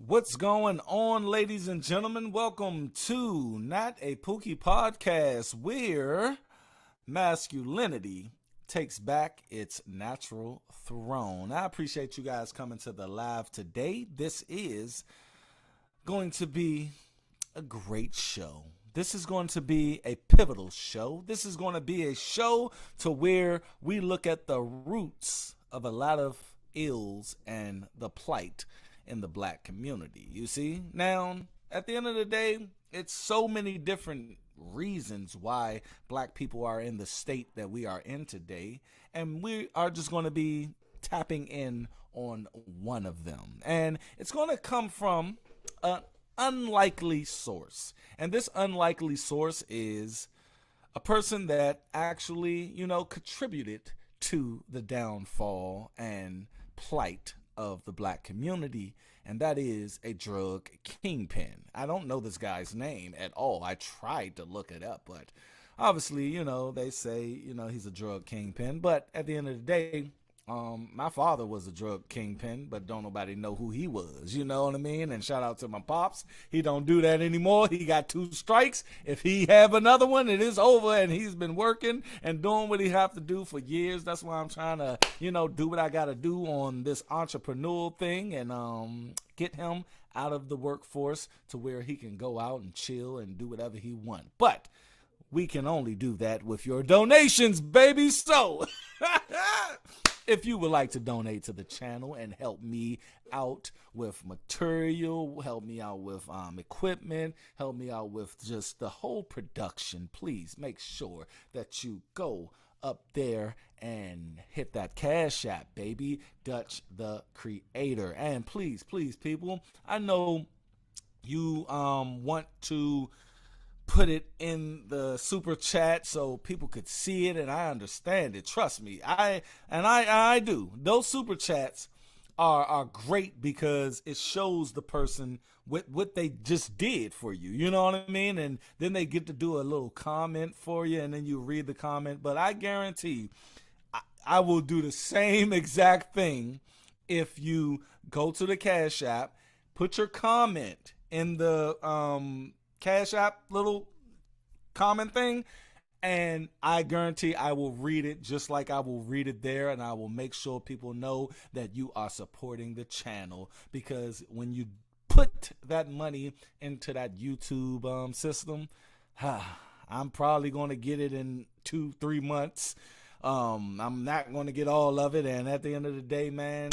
What's going on, ladies and gentlemen? Welcome to Not a Pookie Podcast, where masculinity takes back its natural throne. I appreciate you guys coming to the live today. This is going to be a great show. This is going to be a pivotal show. This is going to be a show to where we look at the roots of a lot of ills and the plight in the black community. You see, now at the end of the day, it's so many different reasons why black people are in the state that we are in today, and we are just going to be tapping in on one of them, and it's going to come from an unlikely source. And this unlikely source is a person that actually, contributed to the downfall and plight of the black community, and that is a drug kingpin. I don't know this guy's name at all. I tried to look it up, but obviously, they say, he's a drug kingpin. But at the end of the day, my father was a drug kingpin, but don't nobody know who he was, you know what I mean? And shout out to my pops. He don't do that anymore. He got 2 strikes. If he have another one, it is over, and he's been working and doing what he have to do for years. That's why I'm trying to, do what I got to do on this entrepreneurial thing and get him out of the workforce to where he can go out and chill and do whatever he wants. But we can only do that with your donations, baby. So if you would like to donate to the channel and help me out with material, help me out with equipment, help me out with just the whole production, please make sure that you go up there and hit that Cash App, baby, Dutch the Creator. And please, people, I know you want to put it in the super chat so people could see it, and I understand it. Trust me, I do. Those super chats are great because it shows the person what they just did for you. You know what I mean? And then they get to do a little comment for you, and then you read the comment. But I guarantee I will do the same exact thing if you go to the Cash App, put your comment in the Cash App little comment thing, and I guarantee I will read it just like I will read it there, and I will make sure people know that you are supporting the channel, because when you put that money into that YouTube system, I'm probably going to get it in 2-3 months. I'm not going to get all of it, and at the end of the day, man,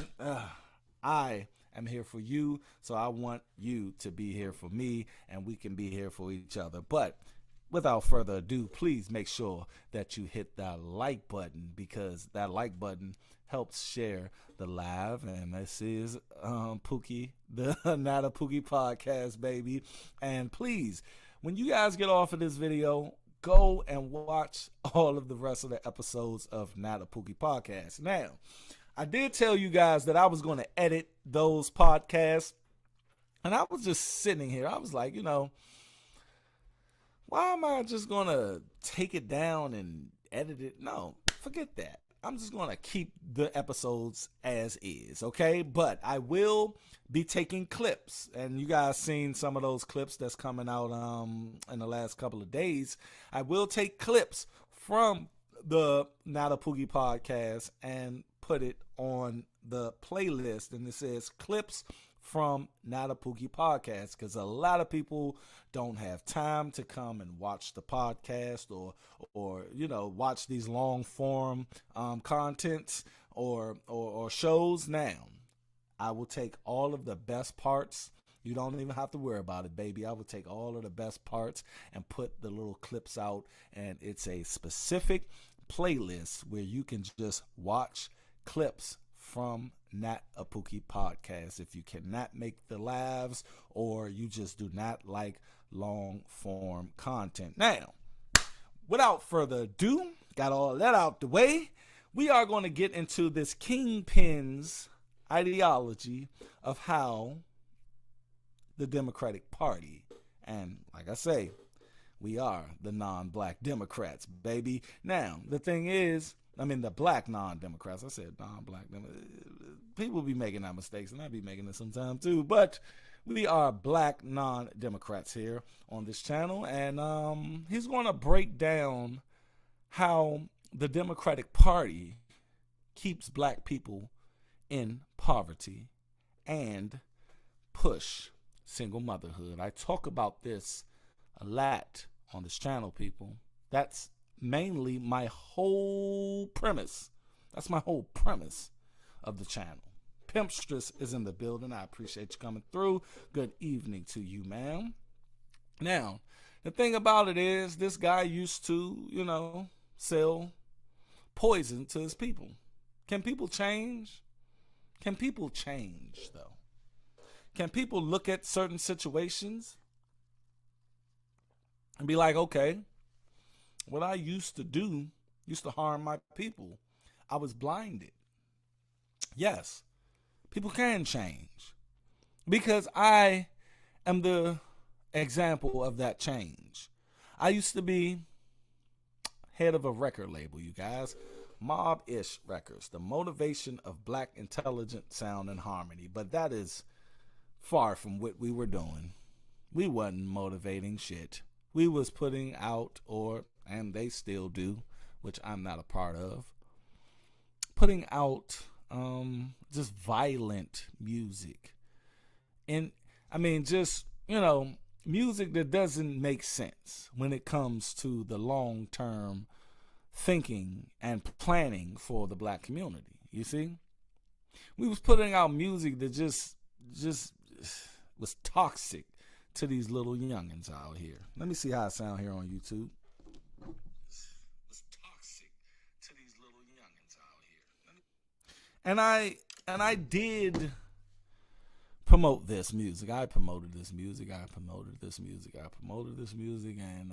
I'm here for you, so I want you to be here for me, and we can be here for each other. But without further ado, please make sure that you hit that like button, because that like button helps share the live. And this is Pookie, the Not a Pookie Podcast, baby. And please, when you guys get off of this video, go and watch all of the rest of the episodes of Not a Pookie Podcast. Now, I did tell you guys that I was going to edit those podcasts, and I was just sitting here. I was like, why am I just going to take it down and edit it? No, forget that. I'm just going to keep the episodes as is, okay? But I will be taking clips, and you guys seen some of those clips that's coming out in the last couple of days. I will take clips from the Not a Pookie Podcast and put it on the playlist, and it says clips from Not a Pookie Podcast, because a lot of people don't have time to come and watch the podcast or watch these long form contents or shows. Now, I will take all of the best parts. You don't even have to worry about it, baby. I will take all of the best parts and put the little clips out, and it's a specific playlist where you can just watch clips from Not a Pookie Podcast if you cannot make the lives, or you just do not like long form content. Now, without further ado, got all that out the way, we are going to get into this Kingpin's ideology of how the Democratic Party, and like I say, we are the non-black Democrats, baby. Now, the thing is, the black non-Democrats. I said non-black. People be making that mistakes, and I be making it sometimes too. But We are black non-Democrats here on this channel, and he's going to break down how the Democratic Party keeps black people in poverty and push single motherhood. I talk about this a lot on this channel, people. That's mainly my whole premise. That's my whole premise of the channel. Pimpstress is in the building. I appreciate you coming through. Good evening to you, ma'am. Now, the thing about it is, this guy used to, sell poison to his people. Can people change? Can people change, though? Can people look at certain situations and be like, okay, what I used to do used to harm my people. I was blinded. Yes, people can change because I am the example of that change. I used to be head of a record label, you guys. Mob-ish Records, the motivation of black intelligent sound and harmony. But that is far from what we were doing. We wasn't motivating shit. We was putting out, and they still do, which I'm not a part of, putting out just violent music. And I mean, just, music that doesn't make sense when it comes to the long-term thinking and planning for the black community. You see? We was putting out music that just was toxic to these little youngins out here. Let me see how I sound here on YouTube. Was toxic to these little youngins out here. And I did promote this music. I promoted this music. And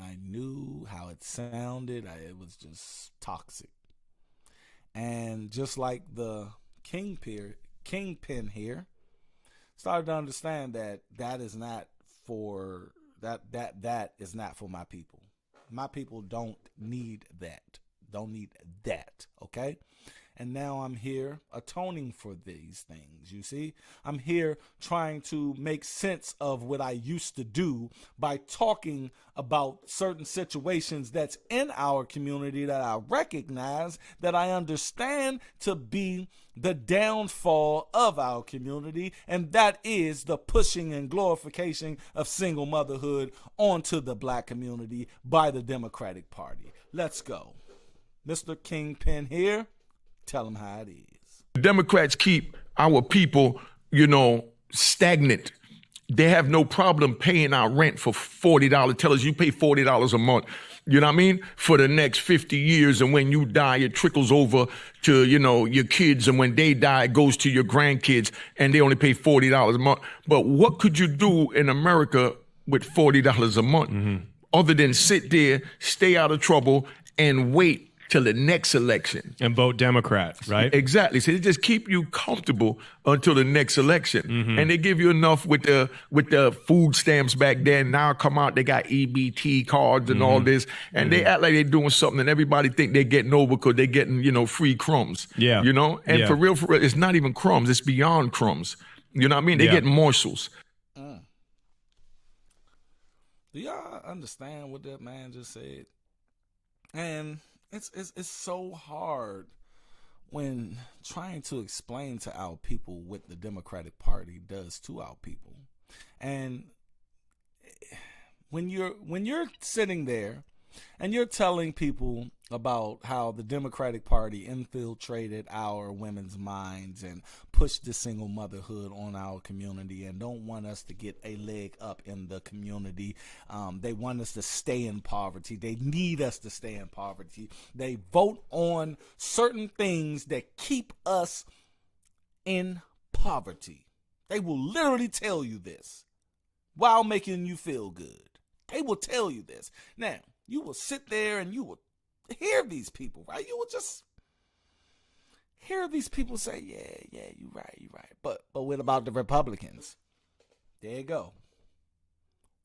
I knew how it sounded. It was just toxic. And just like the Kingpin here, started to understand that is not for that is not for my people. My people don't need that. Okay? And now I'm here atoning for these things, you see? I'm here trying to make sense of what I used to do by talking about certain situations that's in our community that I recognize, that I understand to be the downfall of our community, and that is the pushing and glorification of single motherhood onto the black community by the Democratic Party. Let's go. Mr. Kingpin here. Tell them how it is. The Democrats keep our people, stagnant. They have no problem paying our rent for $40. Tell us you pay $40 a month, you know what I mean, for the next 50 years. And when you die, it trickles over to, your kids. And when they die, it goes to your grandkids, and they only pay $40 a month. But what could you do in America with $40 a month other than sit there, stay out of trouble, and wait till the next election and vote Democrat, right? Exactly. So they just keep you comfortable until the next election, and they give you enough with the food stamps back then. Now come out, they got EBT cards and all this, and they act like they're doing something, and everybody think they're getting over because they're getting free crumbs. Yeah, and for real, it's not even crumbs; it's beyond crumbs. You know what I mean? They get morsels. Do y'all understand what that man just said? And it's so hard when trying to explain to our people what the Democratic Party does to our people. And when you're sitting there and you're telling people about how the Democratic Party infiltrated our women's minds and pushed the single motherhood on our community and don't want us to get a leg up in the community. They want us to stay in poverty. They need us to stay in poverty. They vote on certain things that keep us in poverty. They will literally tell you this while making you feel good. They will tell you this. Now, you will sit there and you will hear these people, right? You will just hear these people say, yeah, you're right. But what about the Republicans? There you go.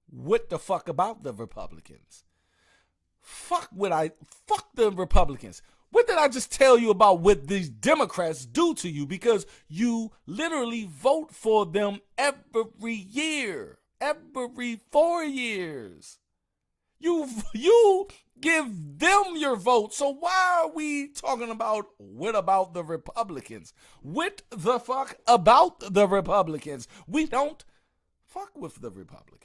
What the fuck about the Republicans? Fuck the Republicans. What did I just tell you about what these Democrats do to you? Because you literally vote for them every year, every 4 years. You give them your vote. So why are we talking about what about the Republicans? What the fuck about the Republicans? We don't fuck with the Republicans.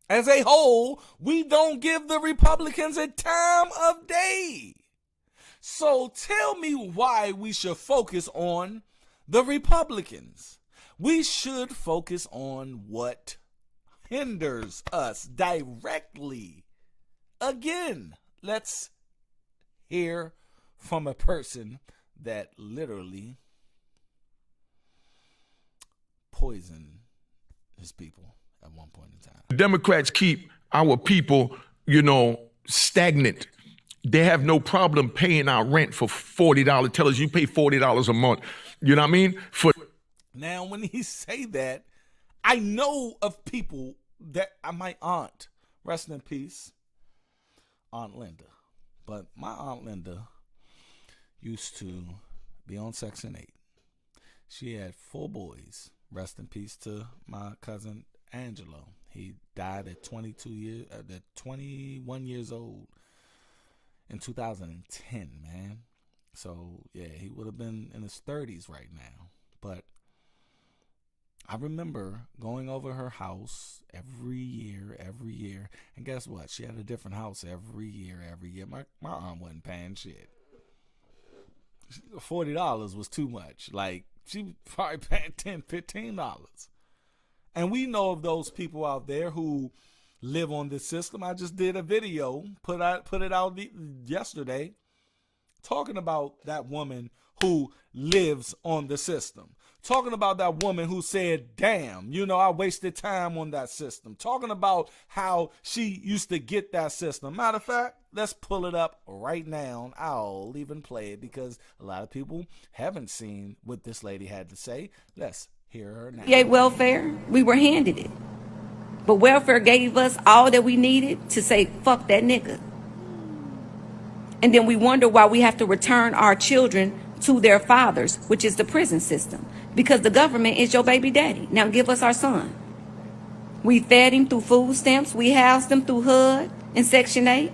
As a whole, we don't give the Republicans a time of day. So tell me why we should focus on the Republicans. We should focus on what hinders us directly. Again, let's hear from a person that literally poisoned his people at one point in time. Democrats keep our people, stagnant. They have no problem paying our rent for $40. Tell us you pay $40 a month. You know what I mean? Now, when he say that, I know of people that my aunt, rest in peace, Aunt Linda. But my Aunt Linda used to be on Section 8. She had 4 boys. Rest in peace to my cousin Angelo. He died at 21 years old in 2010, man. So, yeah, he would have been in his 30s right now. But I remember going over her house every year. And guess what? She had a different house every year. My aunt wasn't paying shit. $40 was too much. Like, she was probably paying $10, $15. And we know of those people out there who live on this system. I just did a video, put it out yesterday, talking about that woman who lives on the system. Talking about that woman who said, damn, I wasted time on that system. Talking about how she used to get that system. Matter of fact, let's pull it up right now. I'll even play it because a lot of people haven't seen what this lady had to say. Let's hear her now. Yeah, welfare, we were handed it. But welfare gave us all that we needed to say, fuck that nigga. And then we wonder why we have to return our children to their fathers, which is the prison system. Because the government is your baby daddy. Now give us our son. We fed him through food stamps. We housed him through HUD and Section 8.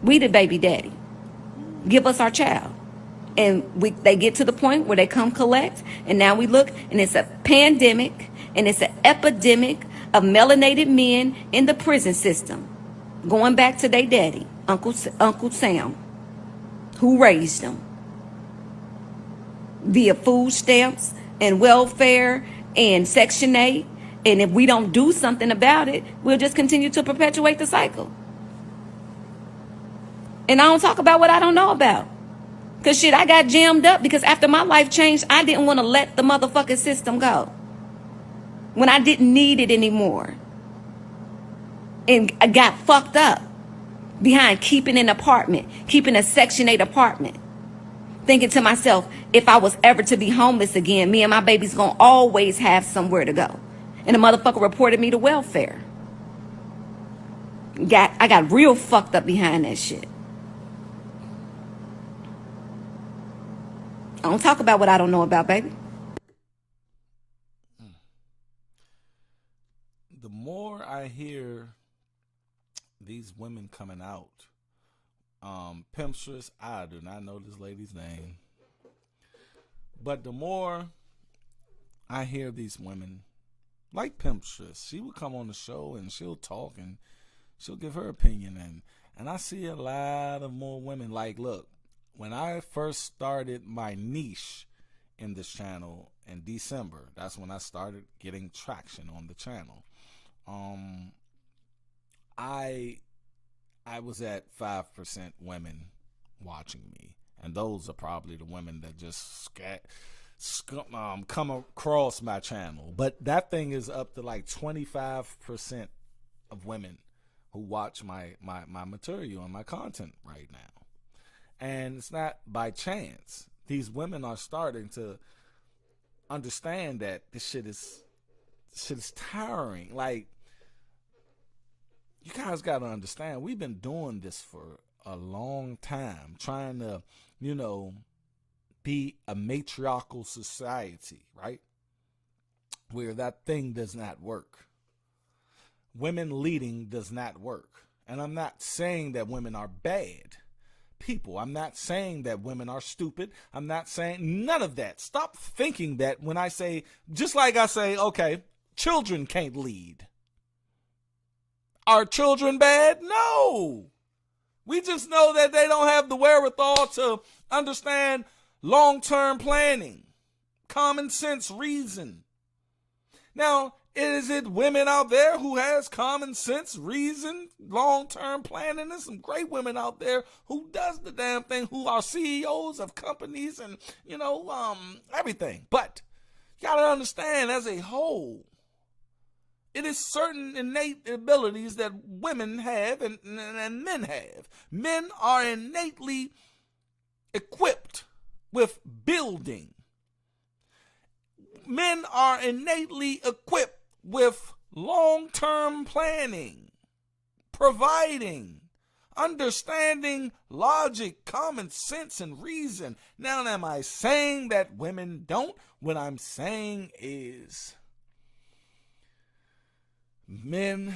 We the baby daddy. Give us our child. And they get to the point where they come collect. And now we look, and it's a pandemic, and it's an epidemic of melanated men in the prison system. Going back to their daddy, Uncle Sam, who raised them. Via food stamps and welfare and Section 8. And if we don't do something about it, we'll just continue to perpetuate the cycle. And I don't talk about what I don't know about. Because shit, I got jammed up because after my life changed, I didn't want to let the motherfucking system go. When I didn't need it anymore. And I got fucked up behind keeping an apartment, keeping a Section 8 apartment. Thinking to myself, if I was ever to be homeless again, me and my baby's gonna always have somewhere to go. And the motherfucker reported me to welfare. I got real fucked up behind that shit. I don't talk about what I don't know about, baby. The more I hear these women coming out, Pimpstress, I do not know this lady's name, but the more I hear these women, like Pimpstress, she would come on the show and she'll talk and she'll give her opinion, and I see a lot of more women. Like, look, when I first started my niche in this channel in December, that's when I started getting traction on the channel. I was at 5% women watching me, and those are probably the women that just come across my channel. But that thing is up to like 25% of women who watch my material and my content right now. And it's not by chance. These women are starting to understand that this shit is tiring. Like, you guys got to understand, we've been doing this for a long time trying to, be a matriarchal society, right? Where that thing does not work. Women leading does not work. And I'm not saying that women are bad people. I'm not saying that women are stupid. I'm not saying none of that. Stop thinking that when I say, just like I say, okay, children can't lead. Are children bad? No. We just know that they don't have the wherewithal to understand long-term planning, common sense reason. Now, is it women out there who has common sense, reason, long-term planning? There's some great women out there who does the damn thing, who are CEOs of companies and, everything. But you got to understand, as a whole, it is certain innate abilities that women have and men have. Men are innately equipped with building. Men are innately equipped with long-term planning, providing, understanding logic, common sense, and reason. Now, am I saying that women don't? What I'm saying is men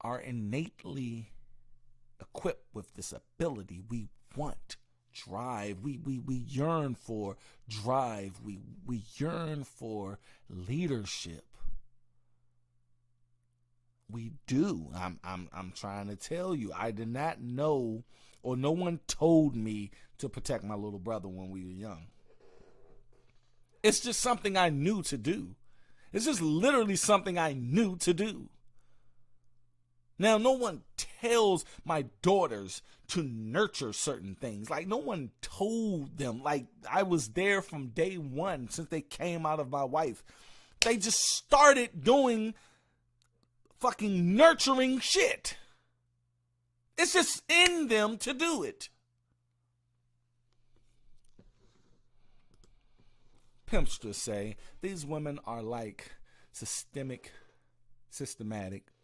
are innately equipped with this ability. We want drive. We yearn for drive. We yearn for leadership. We do. I'm trying to tell you. I did not know, or no one told me to protect my little brother when we were young. It's just something I knew to do. It's just literally something I knew to do. Now, no one tells my daughters to nurture certain things. Like, no one told them. Like, I was there from day one since they came out of my wife. They just started doing fucking nurturing shit. It's just in them to do it. Pimpsters say these women are like systematic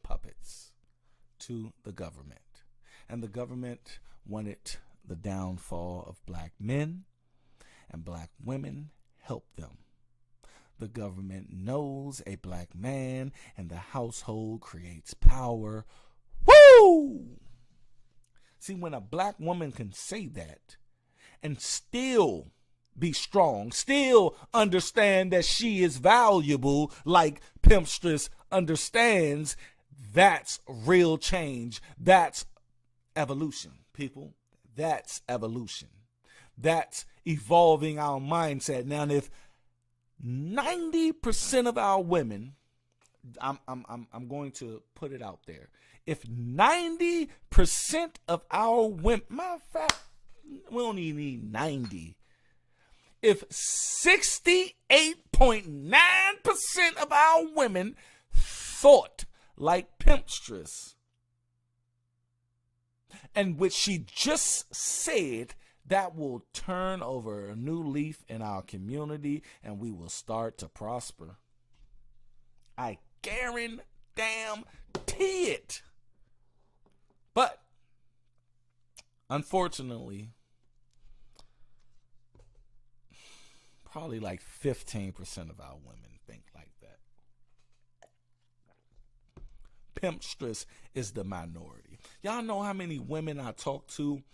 puppets to the government. And the government wanted the downfall of black men, and black women helped them. The government knows a black man in the household creates power. Woo! See, when a black woman can say that and still be strong, still understand that she is valuable like Pimpstress understands, that's real change. That's evolution, people. That's evolution. That's evolving our mindset. Now, if 90% of our women, I'm going to put it out there. If 90% of our women, matter of fact, we don't even need 90. If 68.9% of our women thought like Pimpstress, and which she just said, that will turn over a new leaf in our community and we will start to prosper. I guarantee it. But unfortunately, probably like 15% of our women think like that. Pimpstress is the minority. Y'all know how many women I talk to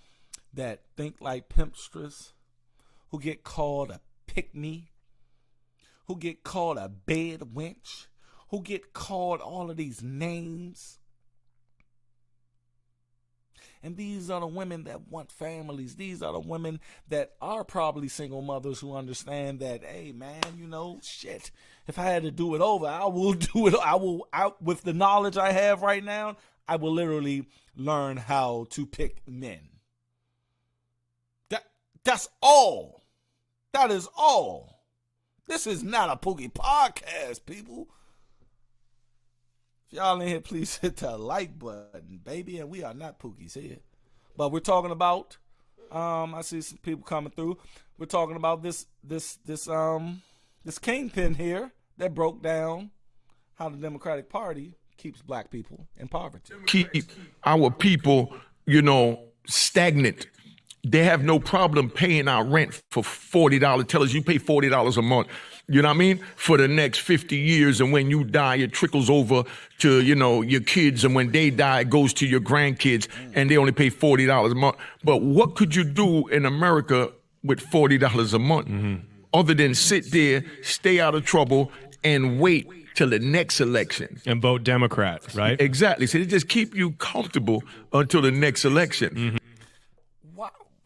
that think like Pimpstress, who get called a pick-me, who get called a bed wench, who get called all of these names. And these are the women that want families. These are the women that are probably single mothers who understand that, hey, man, shit. If I had to do it over, I will do it. With the knowledge I have right now, I will literally learn how to pick men. That's all. That is all. This is not a Pookie podcast, people. If y'all in here, please hit that like button, baby. And we are not Pookies here. But we're talking about, I see some people coming through. We're talking about this Kingpin here that broke down how the Democratic Party keeps black people in poverty. Keep our people, stagnant. They have no problem paying our rent for $40. Tell us you pay $40 a month. You know what I mean? For the next 50 years. And when you die, it trickles over to, your kids. And when they die, it goes to your grandkids and they only pay $40 a month. But what could you do in America with $40 a month other than sit there, stay out of trouble and wait till the next election? And vote Democrat, right? Exactly. So they just keep you comfortable until the next election.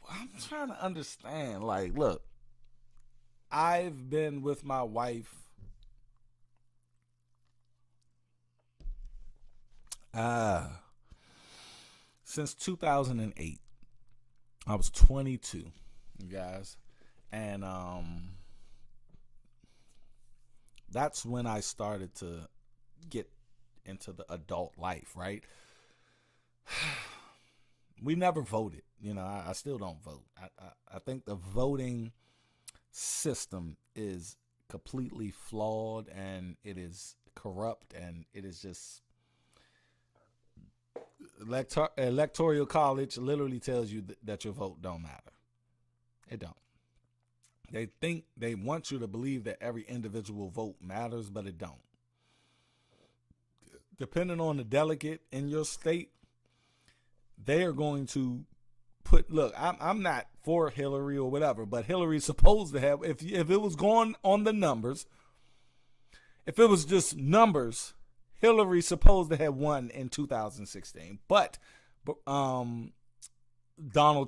I'm trying to understand. Like, look, I've been with my wife since 2008. I was 22, you guys. And that's when I started to get into the adult life, right? We never voted. I still don't vote. I think the voting system is completely flawed and it is corrupt and it is just electoral college literally tells you that your vote don't matter. It don't. They want you to believe that every individual vote matters, but it don't. Depending on the delegate in your state, they are going to look, I'm not for Hillary or whatever, but Hillary's supposed to have, if it was going on the numbers, if it was just numbers, Hillary's supposed to have won in 2016. But Donald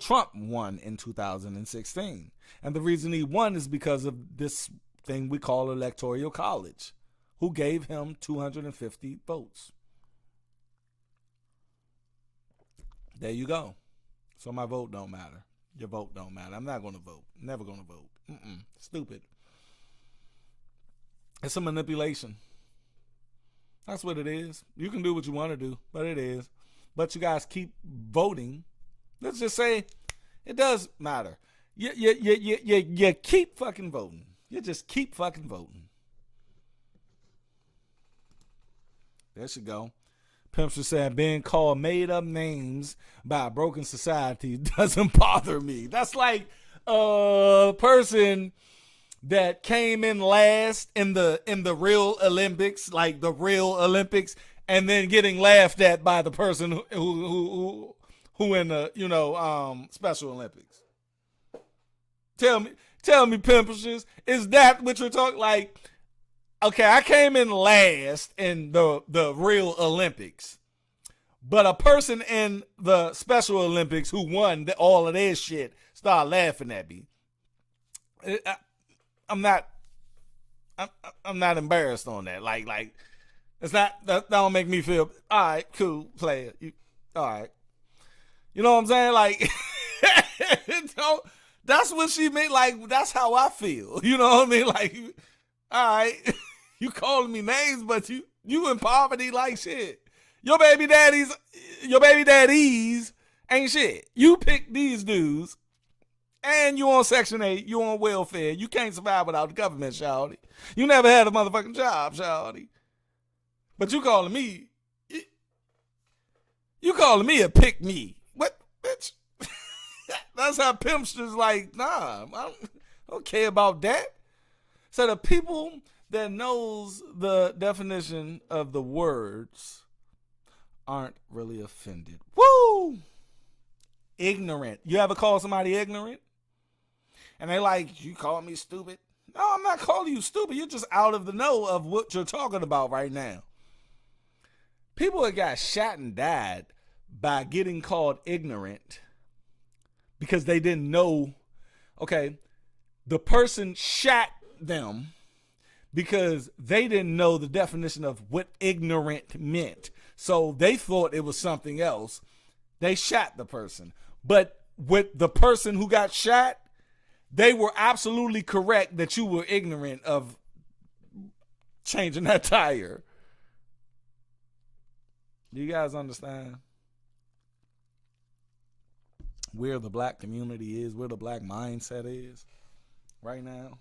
Trump won in 2016. And the reason he won is because of this thing we call electoral college, who gave him 250 votes. There you go. So my vote don't matter. Your vote don't matter. I'm not going to vote. Never going to vote. Stupid. It's a manipulation. That's what it is. You can do what you want to do, but it is. But you guys keep voting. Let's just say it does matter. You keep fucking voting. You just keep fucking voting. There she go. Pimpster said, being called made up names by a broken society doesn't bother me. That's like a person that came in last in the real Olympics, like the real Olympics, and then getting laughed at by the person who in the Special Olympics. Tell me, Pimpsters, is that what you're talking like? Okay, I came in last in the real Olympics, but a person in the Special Olympics who won all of their shit started laughing at me. I'm not embarrassed on that. Like it's not that don't make me feel all right. Cool, player. All right. You know what I'm saying? Like, that's what she meant. Like, that's how I feel. You know what I mean? Like, all right. You calling me names, but you in poverty like shit. Your baby daddies ain't shit. You pick these dudes, and you on Section 8, you on welfare. You can't survive without the government, shawty. You never had a motherfucking job, shawty. But you calling me a pick me. What, bitch? That's how Pimpsters like, nah, I don't care about that. So the people that knows the definition of the words aren't really offended. Woo! Ignorant. You ever call somebody ignorant? And they like, you call me stupid? No, I'm not calling you stupid. You're just out of the know of what you're talking about right now. People that got shot and died by getting called ignorant because they didn't know. Okay, the person shot them because they didn't know the definition of what ignorant meant. So they thought it was something else. They shot the person. But with the person who got shot, they were absolutely correct that you were ignorant of changing that tire. Do you guys understand? Where the black community is, where the black mindset is right now.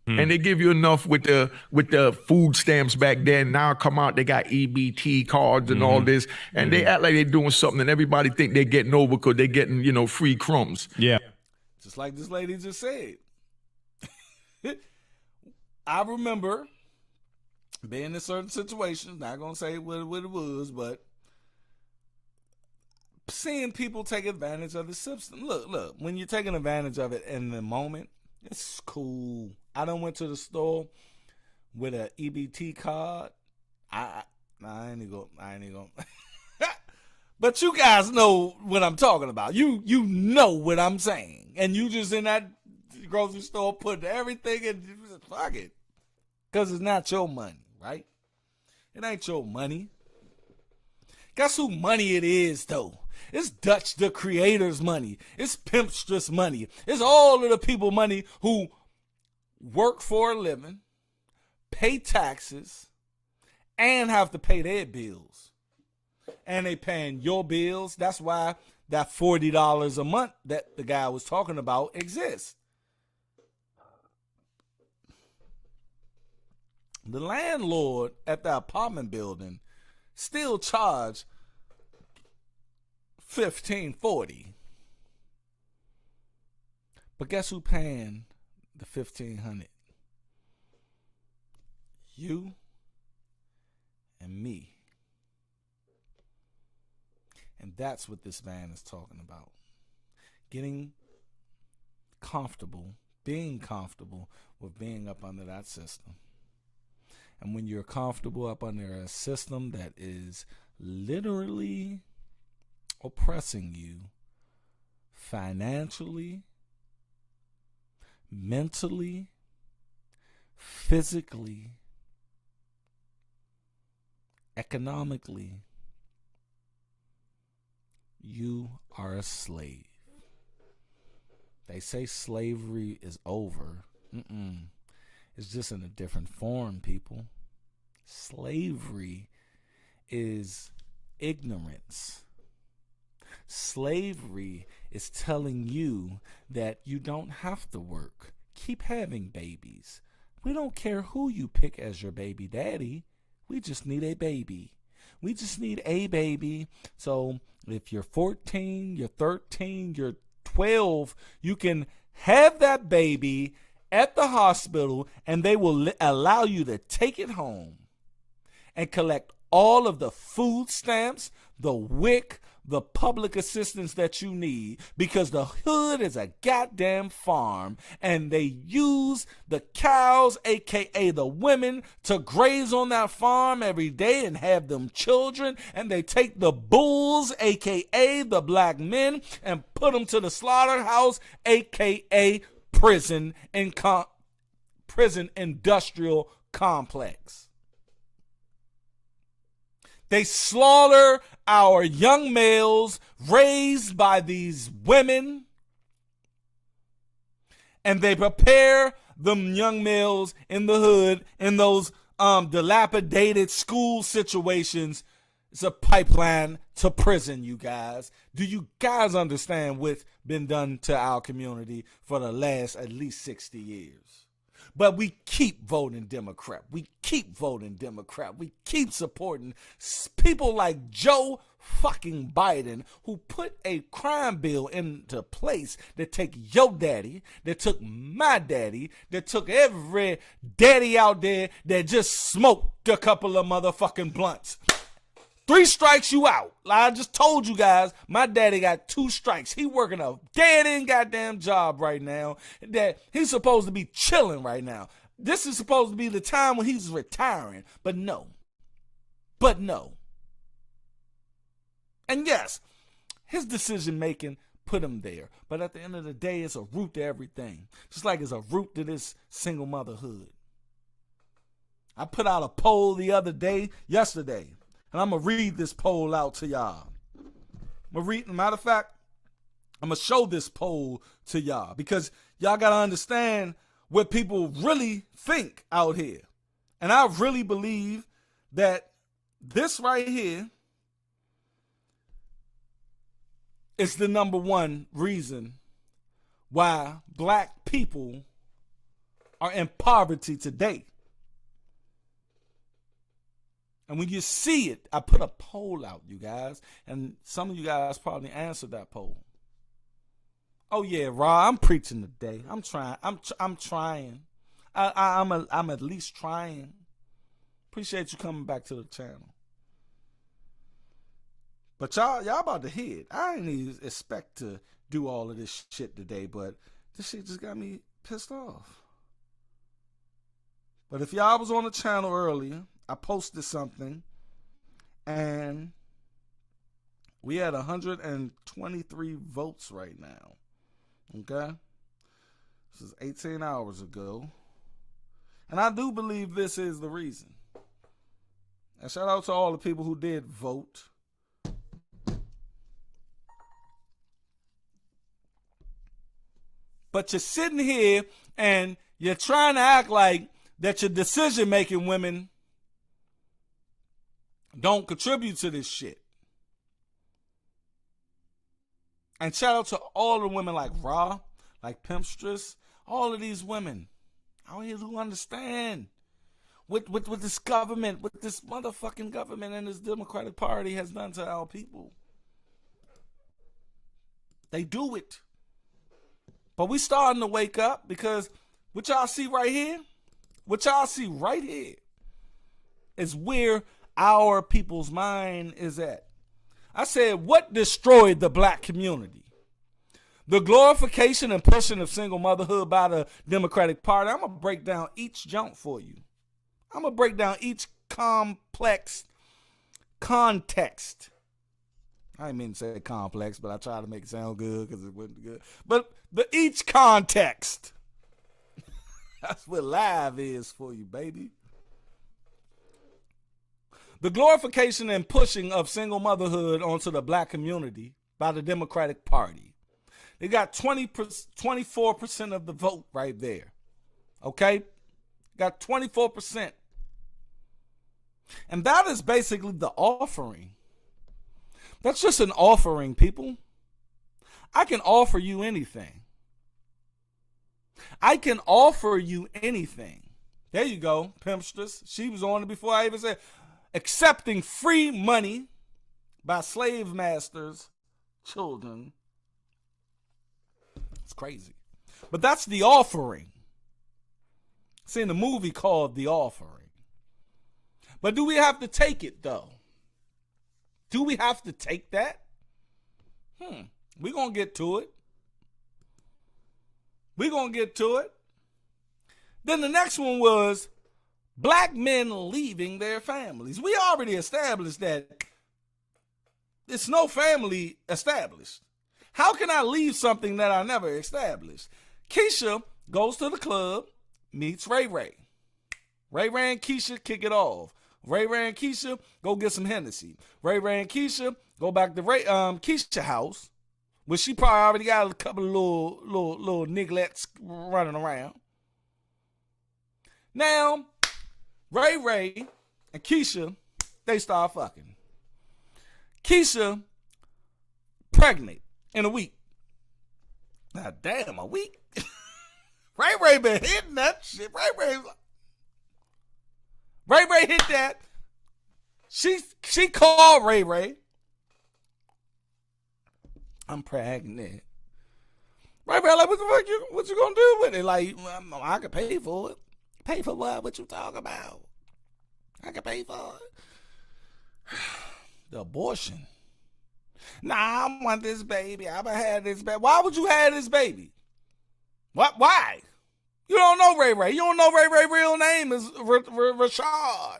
And they give you enough with the food stamps back then. Now come out, they got EBT cards and all this, and they act like they're doing something, and everybody think they're getting over because they're getting free crumbs. Yeah. Just like this lady just said. I remember being in certain situations, not gonna say what it was, but seeing people take advantage of the system. Look, when you're taking advantage of it in the moment, it's cool. I done went to the store with an EBT card. I ain't even go. But you guys know what I'm talking about. You know what I'm saying. And you just in that grocery store putting everything in, fuck it. Because it's not your money, right? It ain't your money. Guess who money it is, though? It's Dutch the Creator's money. It's Pimpstress money. It's all of the people money who work for a living, pay taxes, and have to pay their bills. And they paying your bills. That's why that $40 a month that the guy was talking about exists. The landlord at the apartment building still charge $1,540. But guess who paying the $1,500? You and me. And that's what this man is talking about. Getting comfortable, being comfortable with being up under that system. And when you're comfortable up under a system that is literally oppressing you financially, mentally, physically, economically, you are a slave. They say slavery is over. It's just in a different form, people. Slavery is ignorance. Slavery is telling you that you don't have to work. Keep having babies. We don't care who you pick as your baby daddy. We just need a baby. We just need a baby. So if you're 14, you're 13, you're 12, you can have that baby at the hospital, and they will allow you to take it home and collect all of the food stamps, the WIC, the public assistance that you need, because the hood is a goddamn farm, and they use the cows, aka the women, to graze on that farm every day and have them children, and they take the bulls, aka the black men, and put them to the slaughterhouse, aka prison industrial complex. They slaughter our young males raised by these women, and they prepare them young males in the hood in those dilapidated school situations. It's a pipeline to prison, you guys. Do you guys understand what's been done to our community for the last at least 60 years? But we keep voting Democrat. We keep voting Democrat. We keep supporting people like Joe fucking Biden, who put a crime bill into place that take your daddy, that took my daddy, that took every daddy out there that just smoked a couple of motherfucking blunts. 3 strikes, you out. I just told you guys, my daddy got 2 strikes. He working a dead-end goddamn job right now that he's supposed to be chilling right now. This is supposed to be the time when he's retiring. But no. And yes, his decision-making put him there. But at the end of the day, it's a root to everything. Just like it's a root to this single motherhood. I put out a poll yesterday. And I'm going to read this poll out to y'all. Matter of fact, I'm going to show this poll to y'all, because y'all got to understand what people really think out here. And I really believe that this right here is the number one reason why black people are in poverty today. And when you see it, I put a poll out, you guys, and some of you guys probably answered that poll. Oh yeah, Ra, I'm preaching today. I'm trying. I'm trying. I'm at least trying. Appreciate you coming back to the channel. But y'all about to hear it. I didn't even expect to do all of this shit today, but this shit just got me pissed off. But if y'all was on the channel earlier, I posted something, and we had 123 votes right now. Okay? This is 18 hours ago. And I do believe this is the reason. And shout out to all the people who did vote. But you're sitting here and you're trying to act like that your decision-making women don't contribute to this shit. And shout out to all the women like Ra, like Pimpstress, all of these women out here who understand what this government, what this motherfucking government and this Democratic Party has done to our people. They do it. But we starting to wake up, because what y'all see right here, is where our people's mind is at. I said, what destroyed the black community? The glorification and pushing of single motherhood by the Democratic Party. I'm going to break down each jump for you. I'm going to break down each complex context. I didn't mean to say complex, but I tried to make it sound good because it wasn't good. But each context. That's what live is for you, baby. The glorification and pushing of single motherhood onto the black community by the Democratic Party. They got 24% of the vote right there. Okay? Got 24%. And that is basically the offering. That's just an offering, people. I can offer you anything. I can offer you anything. There you go, Pimpstress. She was on it before I even said. Accepting free money by slave masters' children. It's crazy. But that's the offering. It's in the movie called The Offering. But do we have to take it, though? Do we have to take that? We're going to get to it. We're going to get to it. Then the next one was black men leaving their families. We already established that it's no family established. How can I leave something that I never established? Keisha goes to the club, meets Ray Ray. Ray Ray and Keisha kick it off. Ray Ray and Keisha go get some Hennessy. Ray Ray and Keisha go back to Keisha's house, where she probably already got a couple of little nigglets running around. Now, Ray Ray and Keisha, they start fucking. Keisha pregnant in a week. Now, damn, a week? Ray Ray been hitting that shit. Ray Ray hit that. She called Ray Ray. I'm pregnant. Ray Ray like, what the fuck what you gonna do with it? Like, I can pay for it. Pay for what? What you talking about? I can pay for it. The abortion. Nah, I want this baby. I'ma have this baby. Why would you have this baby? What? Why? You don't know Ray Ray. You don't know Ray Ray's real name is Rashad.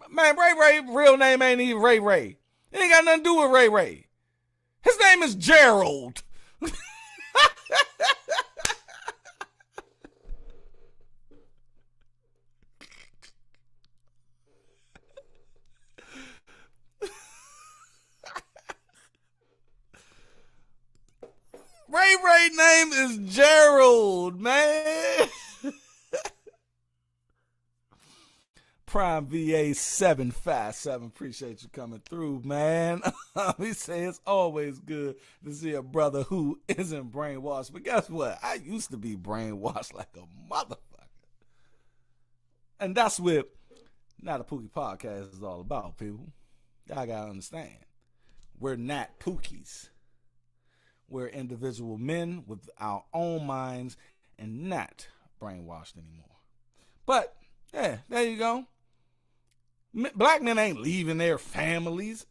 Man, Ray Ray's real name ain't even Ray Ray. It ain't got nothing to do with Ray Ray. His name is Gerald. Ray Ray's name is Gerald, man. Prime VA 757. Appreciate you coming through, man. We say it's always good to see a brother who isn't brainwashed. But guess what? I used to be brainwashed like a motherfucker. And that's what Not a Pookie Podcast is all about, people. Y'all gotta understand. We're not Pookies. We're individual men with our own minds and not brainwashed anymore. But, yeah, there you go. Black men ain't leaving their families.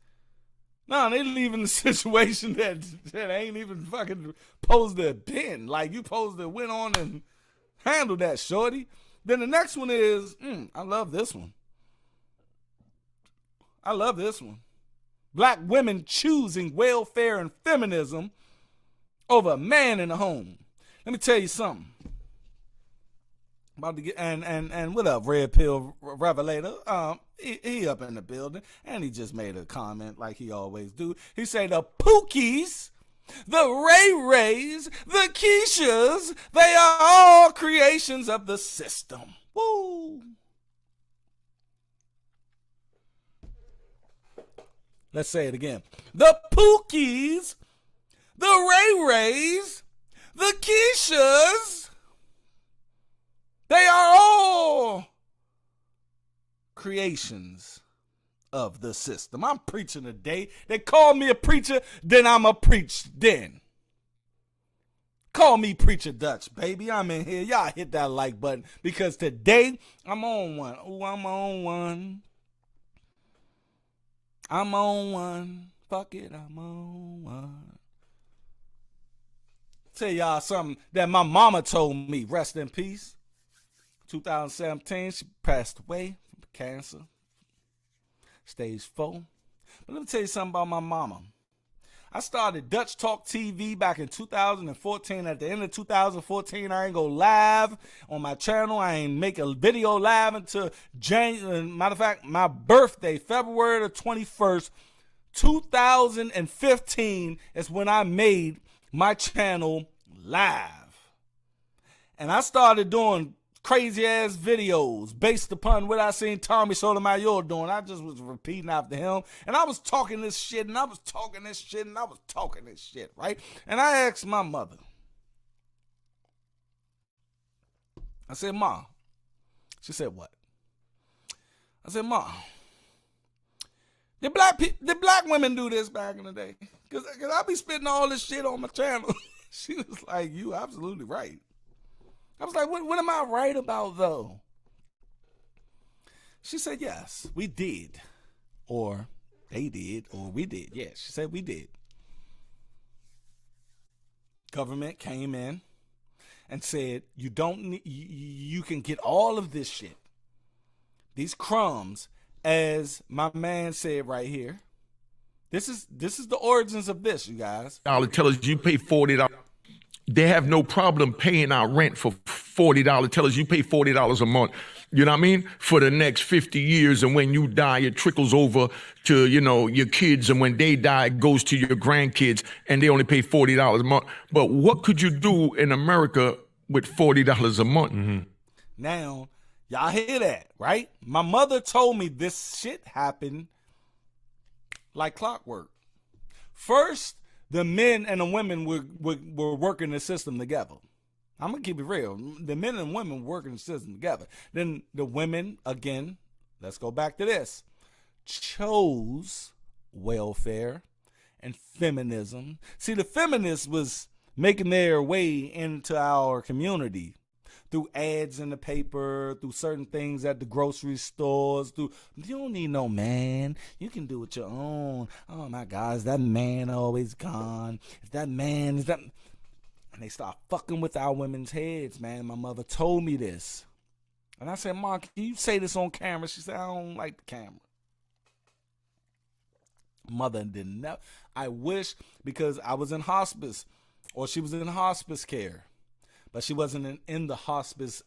No, they leaving the situation that ain't even fucking supposed to have been. Like, you supposed to went on and handle that, shorty. Then the next one is, I love this one. I love this one. Black women choosing welfare and feminism over a man in the home. Let me tell you something. About to get and what up, Red Pill Revelator? He up in the building, and he just made a comment like he always do. He say the Pookies, the Ray Rays, the Keishas, they are all creations of the system. Woo! Let's say it again. The Pookies, the Ray Rays, the Keishas, they are all creations of the system. I'm preaching today. They call me a preacher, then I'm a preach then. Call me Preacher Dutch, baby. I'm in here. Y'all hit that like button because today I'm on one. Ooh, I'm on one. I'm on one. Fuck it, I'm on one. Tell y'all something that my mama told me. Rest in peace. 2017, she passed away from cancer. Stage 4. But let me tell you something about my mama. I started Dutch Talk TV back in 2014. At the end of 2014, I ain't go live on my channel. I ain't make a video live until January. Matter of fact, my birthday, February the 21st, 2015 is when I made my channel live. And I started doing crazy ass videos based upon what I seen Tommy Sotomayor doing. I just was repeating after him, and I was talking this shit, and I was talking this shit, and I was talking this shit, right? And I asked my mother, I said, Ma. She said, what? I said, Ma, did black women do this back in the day? Because I be spitting all this shit on my channel. She was like, you absolutely right. I was like, what am I right about, though? She said, yes, we did. Or they did, or we did. Yes, she said we did. Government came in and said, you don't need, you can get all of this shit. These crumbs, as my man said right here. This is the origins of this, you guys. Tell us you pay $40. They have no problem paying our rent for $40. Tell us you pay $40 a month. You know what I mean? For the next 50 years. And when you die, it trickles over to, your kids. And when they die, it goes to your grandkids. And they only pay $40 a month. But what could you do in America with $40 a month? Mm-hmm. Now, y'all hear that, right? My mother told me this shit happened like clockwork. First, the men and the women were working the system together. I'm going to keep it real. The men and women working the system together. Then the women, again, let's go back to this, chose welfare and feminism. See, the feminists was making their way into our community through ads in the paper, through certain things at the grocery stores. You don't need no man. You can do it your own. Oh my God, is that man always gone? Is that man, And they start fucking with our women's heads, man. My mother told me this. And I said, Mom, can you say this on camera? She said, I don't like the camera. Mother didn't know. I wish, because I was in hospice, or she was in hospice care. But she wasn't in the hospice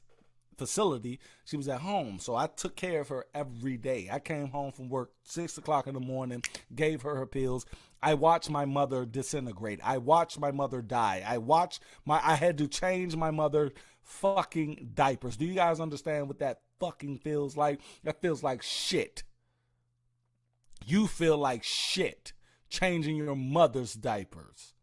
facility. She was at home. So I took care of her every day. I came home from work 6 o'clock in the morning, gave her pills, I watched my mother disintegrate. I watched my mother die. I had to change my mother fucking diapers. Do you guys understand what that fucking feels like? That feels like shit. You feel like shit changing your mother's diapers.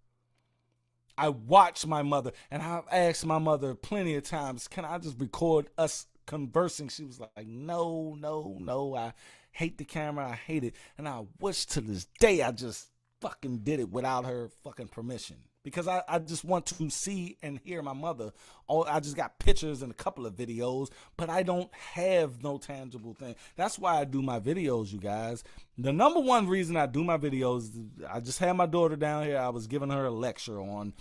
I watched my mother, and I've asked my mother plenty of times, can I just record us conversing? She was like, no, I hate the camera, I hate it. And I wish to this day I just fucking did it without her fucking permission. Because I just want to see and hear my mother. I just got pictures and a couple of videos, but I don't have no tangible thing. That's why I do my videos, you guys. The number one reason I do my videos, I just had my daughter down here. I was giving her a lecture on,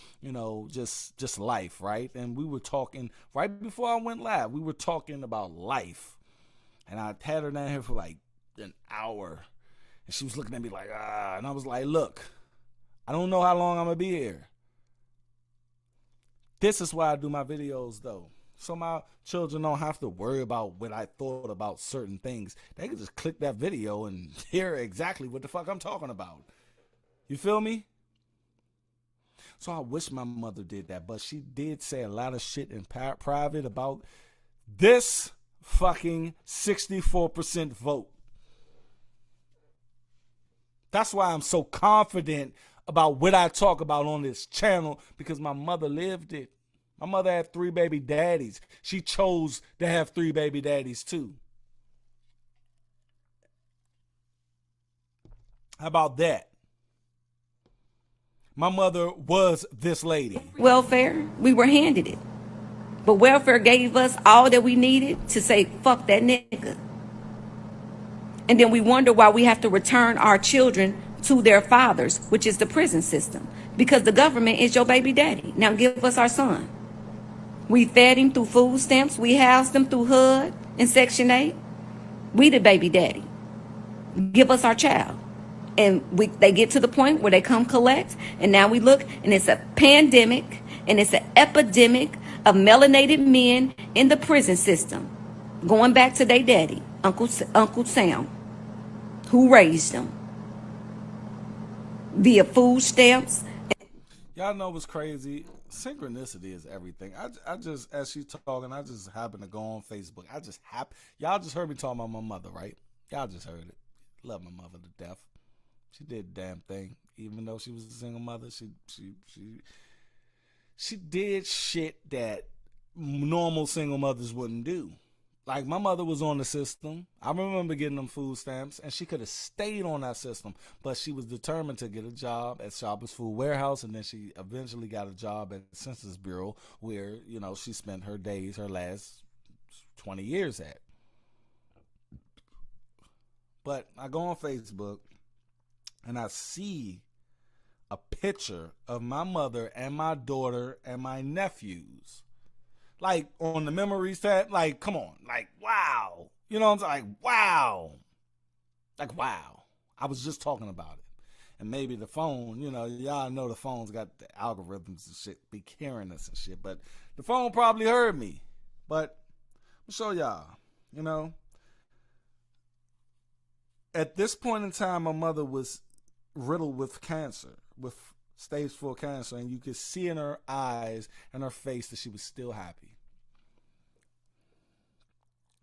just life, right? And we were talking, right before I went live, we were talking about life. And I had her down here for like an hour. And she was looking at me like, and I was like, look, I don't know how long I'm going to be here. This is why I do my videos, though. So my children don't have to worry about what I thought about certain things. They can just click that video and hear exactly what the fuck I'm talking about. You feel me? So I wish my mother did that, but she did say a lot of shit in private about this fucking 64% vote. That's why I'm so confident about what I talk about on this channel, because my mother lived it. My mother had 3 baby daddies. She chose to have 3 baby daddies too. How about that? My mother was this lady. Welfare, we were handed it. But welfare gave us all that we needed to say, fuck that nigga. And then we wonder why we have to return our children to their fathers, which is the prison system, because the government is your baby daddy. Now give us our son. We fed him through food stamps. We housed him through HUD and Section 8. We the baby daddy. Give us our child. And they get to the point where they come collect, and now we look, and it's a pandemic, and it's an epidemic of melanated men in the prison system, going back to their daddy, Uncle Sam, who raised them via food stamps. Y'all know what's crazy? Synchronicity is everything. I just, as she's talking, I just happened to go on Facebook. Y'all just heard me talking about my mother, right? Y'all just heard it. Love my mother to death. She did the damn thing. Even though she was a single mother, she did shit that normal single mothers wouldn't do. Like, my mother was on the system. I remember getting them food stamps, and she could have stayed on that system, but she was determined to get a job at Shoppers Food Warehouse, and then she eventually got a job at the Census Bureau, where, she spent her last 20 years at. But I go on Facebook, and I see a picture of my mother and my daughter and my nephews. Like, on the memories tab, like, come on, like, wow. You know what I'm saying? Like, wow. Like, wow. I was just talking about it. And maybe the phone, y'all know the phone's got the algorithms and shit, be hearing us and shit. But the phone probably heard me. But I'll show y'all, At this point in time, my mother was riddled with cancer, with stage 4 cancer, and you could see in her eyes and her face that she was still happy.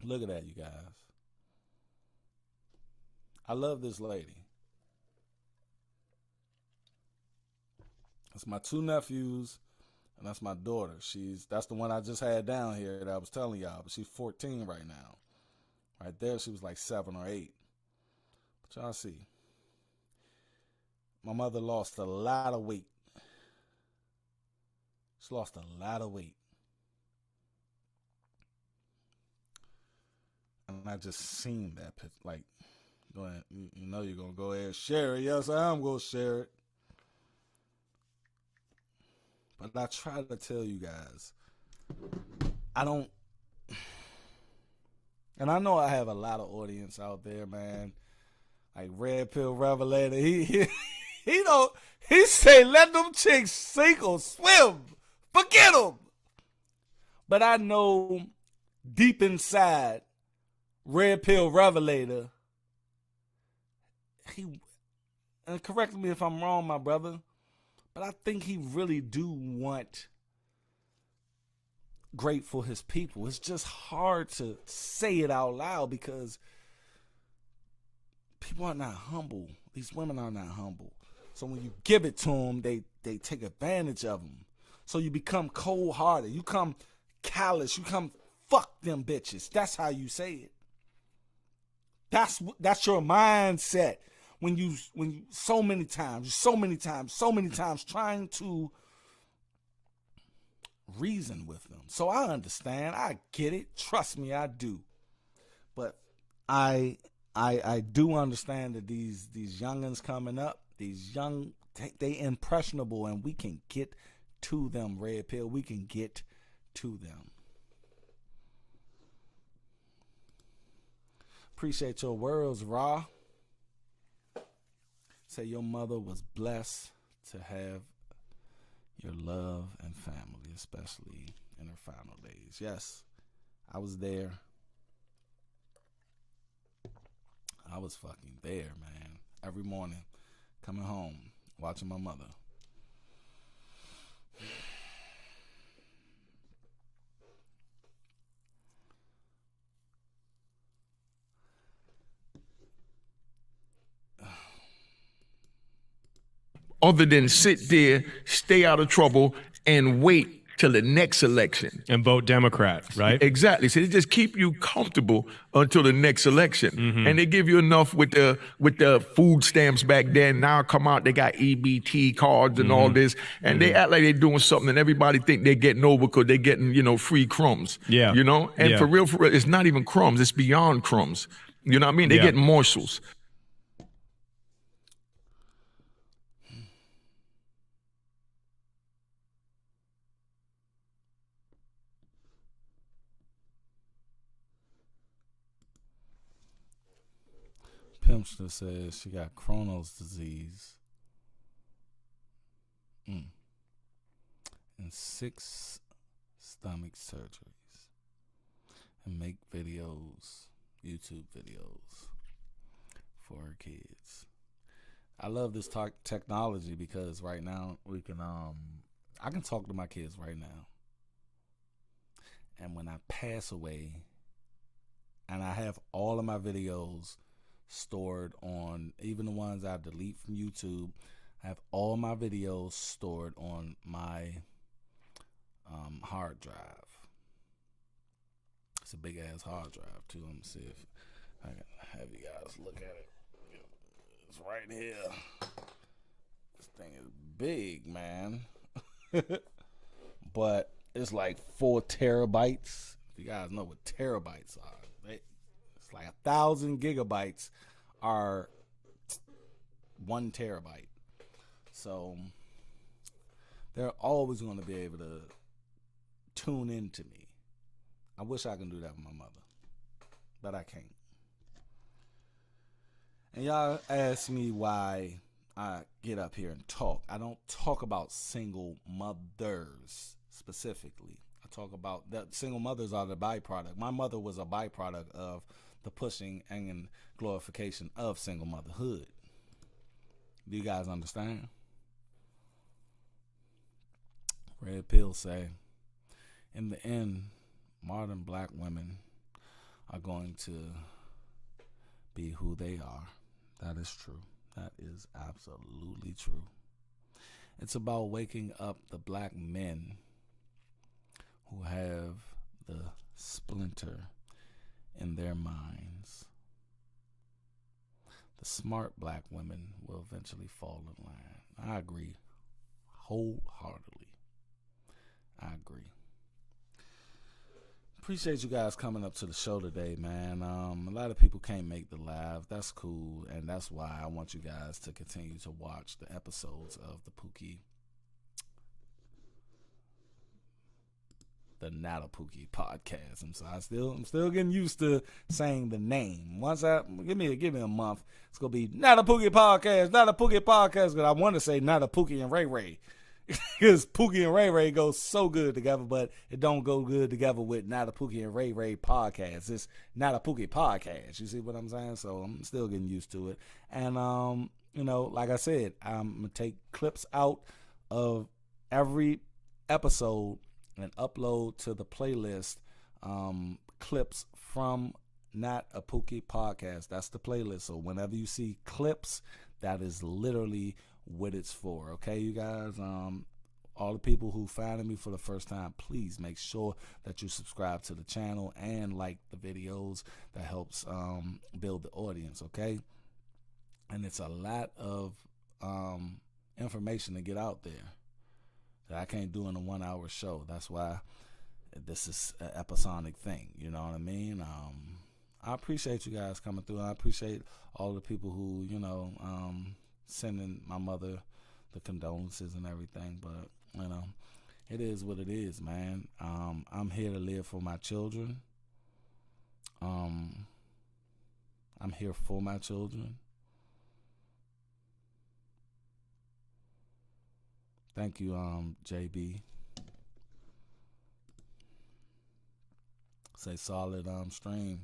Look at that, you guys. I love this lady. That's my 2 nephews, and that's my daughter. That's the one I just had down here that I was telling y'all, but she's 14 right now. Right there, she was like 7 or 8. But y'all see. My mother lost a lot of weight. She lost a lot of weight. And I just seen that picture. Like, go ahead. You know you're going to go ahead and share it. Yes, I am going to share it. But I try to tell you guys, I don't, and I know I have a lot of audience out there, man. Like Red Pill Revelator, he say let them chicks sink or swim, forget them. But I know deep inside, Red Pill Revelator, and correct me if I'm wrong, my brother, but I think he really do want great for his people. It's just hard to say it out loud because people are not humble. These women are not humble. So when you give it to them, they take advantage of them. So you become cold-hearted. You come callous. You come fuck them bitches. That's how you say it. That's your mindset. When you so many times trying to reason with them. So I understand. I get it. Trust me, I do. But I do understand that these youngins coming up, these young, they impressionable, and we can get to them, Red Pill. We can get to them. Appreciate your words, Ra. Say your mother was blessed to have your love and family, especially in her final days. Yes, I was there. I was fucking there, man. Every morning, coming home, watching my mother. Other than sit there, stay out of trouble, and wait till the next election. And vote Democrat, right? Exactly. So they just keep you comfortable until the next election. And they give you enough with the food stamps back then. Now come out, they got EBT cards and all this. And they act like they're doing something, and everybody think they're getting over because they're getting, free crumbs. Yeah. And for real, it's not even crumbs. It's beyond crumbs. You know what I mean? They get morsels. Pimpster says she got Crohn's disease. And 6 stomach surgeries. And make videos, YouTube videos for her kids. I love this technology because right now we can I can talk to my kids right now. And when I pass away, and I have all of my videos stored on, even the ones I delete from YouTube, I have all my videos stored on my hard drive. It's a big ass hard drive too. Let me see if I can have you guys look at it. It's right here. This thing is big, man. But it's like 4 terabytes. If you guys know what terabytes are, it's like 1,000 gigabytes are 1 terabyte. So they're always going to be able to tune into me. I wish I could do that with my mother, but I can't. And y'all ask me why I get up here and talk. I don't talk about single mothers specifically. I talk about that single mothers are the byproduct. My mother was a byproduct of the pushing and glorification of single motherhood. Do you guys understand? Red Pill say, in the end, modern black women are going to be who they are. That is true. That is absolutely true. It's about waking up the black men who have the splinter in their minds. The smart black women will eventually fall in line. I agree wholeheartedly. I agree. Appreciate you guys coming up to the show today, man. A lot of people can't make the live. That's cool, and that's why I want you guys to continue to watch the episodes of the POOKIE, the Not a POOKIE podcast. I'm still getting used to saying the name. Once give me a month, it's gonna be Not a POOKIE podcast, Not a POOKIE podcast. Because I want to say Not a POOKIE and Ray Ray. Because Pookie and Ray Ray go so good together, but it don't go good together with Not a Pookie and Ray Ray podcast. It's Not a Pookie podcast. You see what I'm saying? So I'm still getting used to it. And like I said, I'm going to take clips out of every episode and upload to the playlist clips from Not a Pookie Podcast. That's the playlist. So whenever you see clips, that is literally what it's for. Okay, you guys? All the people who found me for the first time, please make sure that you subscribe to the channel and like the videos. That helps build the audience, okay? And it's a lot of information to get out there that I can't do in a 1 hour show. That's why this is an episodic thing, you know what I mean? I appreciate you guys coming through. I appreciate all the people who, sending my mother the condolences and everything, but it is what it is, man. I'm here to live for my children. I'm here for my children. Thank you, JB. Say solid stream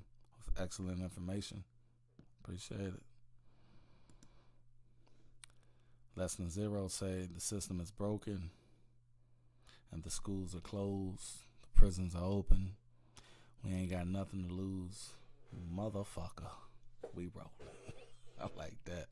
with excellent information. Appreciate it. Lesson Zero say the system is broken and the schools are closed, the prisons are open. We ain't got nothing to lose. Motherfucker, we roll. I like that.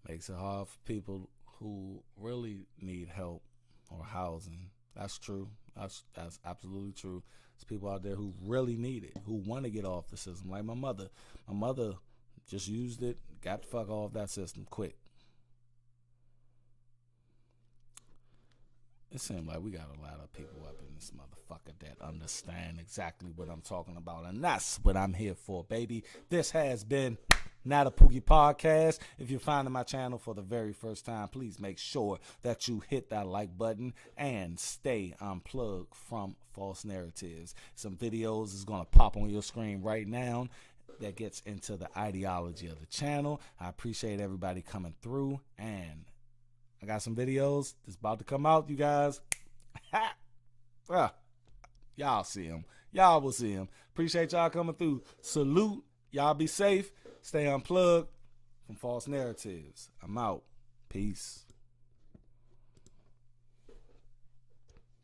Makes it hard for people who really need help or housing. That's true. That's absolutely true. There's people out there who really need it, who want to get off the system. Like my mother. My mother just used it, got the fuck off that system quick. It seems like we got a lot of people up in this motherfucker that understand exactly what I'm talking about. And that's what I'm here for, baby. This has been Not a Pookie Podcast. If you're finding my channel for the very first time, please make sure that you hit that like button and stay unplugged from false narratives. Some videos is going to pop on your screen right now that gets into the ideology of the channel. I appreciate everybody coming through, and I got some videos that's about to come out, you guys. Y'all see them. Y'all will see them. Appreciate y'all coming through. Salute. Y'all be safe. Stay unplugged from false narratives. I'm out. Peace.